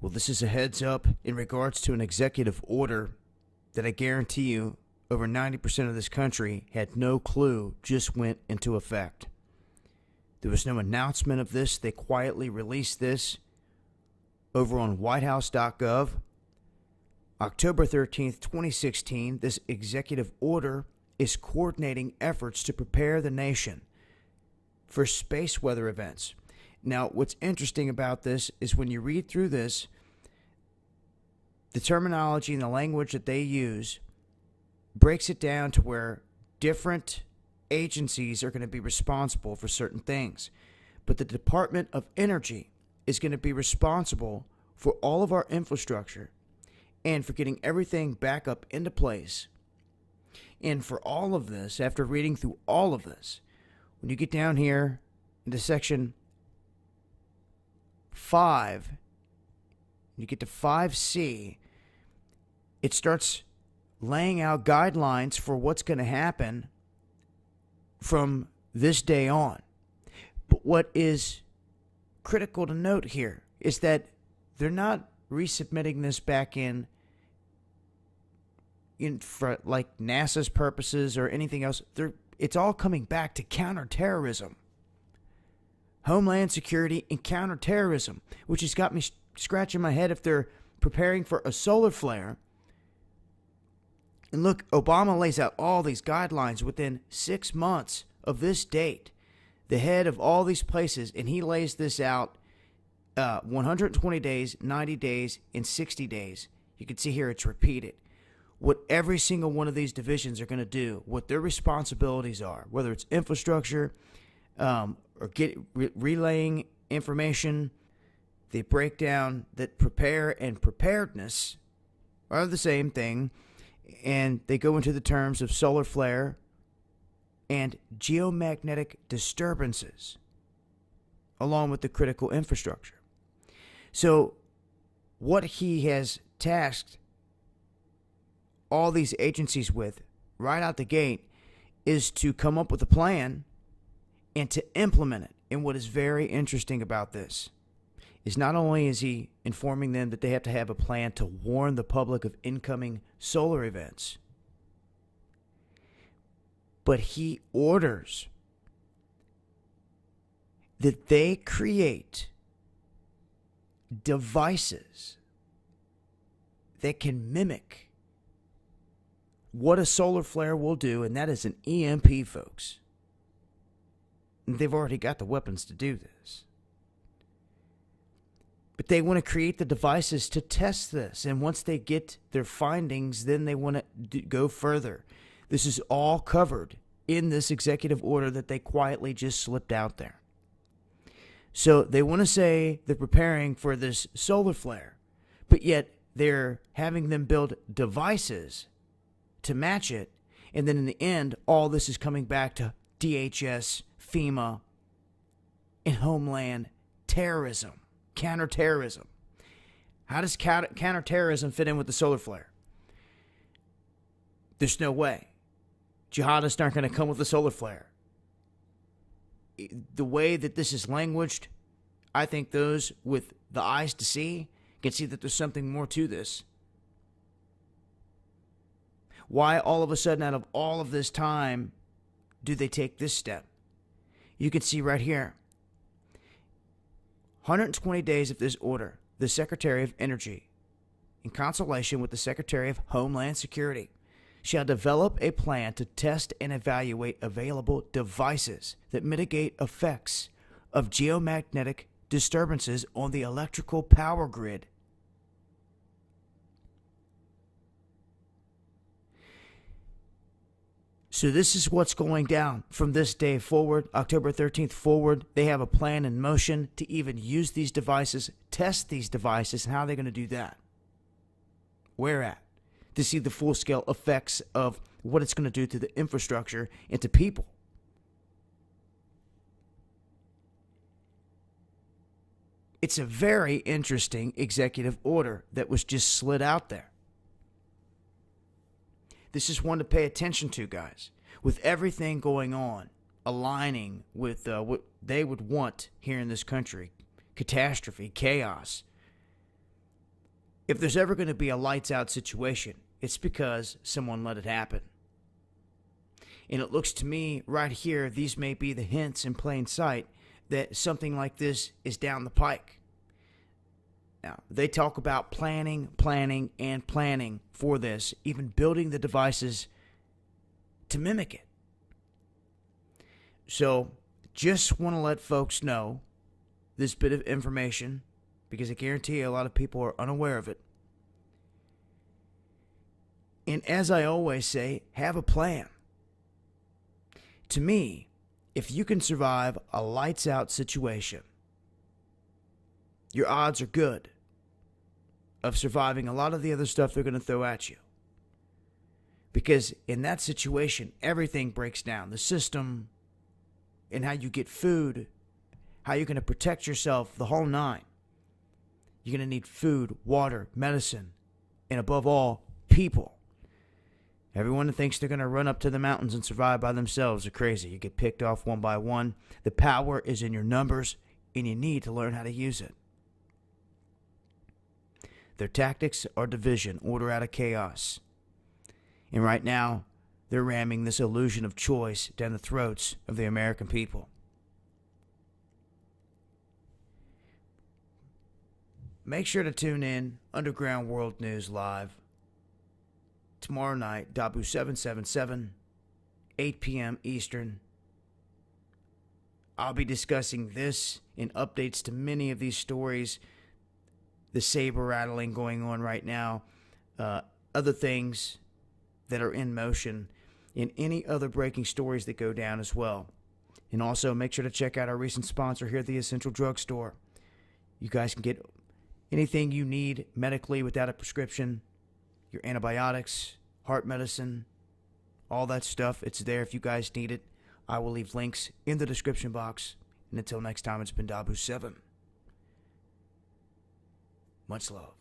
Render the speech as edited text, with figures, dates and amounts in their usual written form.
Well, this is a heads up in regards to an executive order that I guarantee you over 90% of this country had no clue just went into effect. There was no announcement of this. They quietly released this over on whitehouse.gov. October 13th, 2016, this executive order is coordinating efforts to prepare the nation for space weather events. Now, what's interesting about this is when you read through this, the terminology and the language that they use breaks it down to where different agencies are going to be responsible for certain things. But the Department of Energy is going to be responsible for all of our infrastructure and for getting everything back up into place. And for all of this, after reading through all of this, when you get down here into section 5, you get to 5C, it starts laying out guidelines for what's going to happen from this day on. But what is critical to note here is that they're not resubmitting this back in for like NASA's purposes or anything else. It's all coming back to counterterrorism, homeland security, and counterterrorism, which has got me scratching my head if they're preparing for a solar flare. And look, Obama lays out all these guidelines within 6 months of this date, the head of all these places, and he lays this out 120 days, 90 days, and 60 days. You can see here it's repeated. What every single one of these divisions are going to do, what their responsibilities are, whether it's infrastructure or relaying information, the breakdown that prepare and preparedness are the same thing, and they go into the terms of solar flare and geomagnetic disturbances, along with the critical infrastructure. So what he has tasked all these agencies with right out the gate is to come up with a plan and to implement it. And what is very interesting about this is not only is he informing them that they have to have a plan to warn the public of incoming solar events, but he orders that they create devices that can mimic what a solar flare will do, and that is an EMP, folks. And they've already got the weapons to do this. But they want to create the devices to test this. And once they get their findings, then they want to go further. This is all covered in this executive order that they quietly just slipped out there. So they want to say they're preparing for this solar flare, but yet they're having them build devices to match it. And then in the end, all this is coming back to DHS, FEMA, and Homeland Terrorism. Counterterrorism. How does counterterrorism fit in with the solar flare? There's no way. Jihadists aren't going to come with a solar flare. The way that this is languaged, I think those with the eyes to see can see that there's something more to this. Why all of a sudden, out of all of this time, do they take this step? You can see right here. 120 days of this order, the Secretary of Energy, in consultation with the Secretary of Homeland Security, shall develop a plan to test and evaluate available devices that mitigate effects of geomagnetic disturbances on the electrical power grid. So this is what's going down from this day forward, October 13th forward. They have a plan in motion to even use these devices, test these devices, and how they're going to do that. Where at? To see the full-scale effects of what it's going to do to the infrastructure and to people. It's a very interesting executive order that was just slid out there. This is one to pay attention to, guys. With everything going on, aligning with what they would want here in this country, catastrophe, chaos, If there's ever going to be a lights out situation, it's because someone let it happen. And it looks to me right here, these may be the hints in plain sight that something like this is down the pike. Now, they talk about planning for this, even building the devices to mimic it. So, just want to let folks know this bit of information, because I guarantee you a lot of people are unaware of it. And as I always say, have a plan. To me, if you can survive a lights out situation, your odds are good of surviving a lot of the other stuff they're going to throw at you. Because in that situation, everything breaks down. The system and how you get food, how you're going to protect yourself, the whole nine. You're going to need food, water, medicine, and above all, people. Everyone that thinks they're going to run up to the mountains and survive by themselves are crazy. You get picked off one by one. The power is in your numbers, and you need to learn how to use it. Their tactics are division, order out of chaos. And right now, they're ramming this illusion of choice down the throats of the American people. Make sure to tune in Underground World News Live tomorrow night, Dabu 777, 8 p.m. Eastern. I'll be discussing this and updates to many of these stories, the saber rattling going on right now, other things that are in motion, and any other breaking stories that go down as well. And also make sure to check out our recent sponsor here at the Essential Drug Store. You guys can get anything you need medically without a prescription. Your antibiotics, heart medicine, all that stuff. It's there if you guys need it. I will leave links in the description box. And until next time, it's been Dabu7. Much love.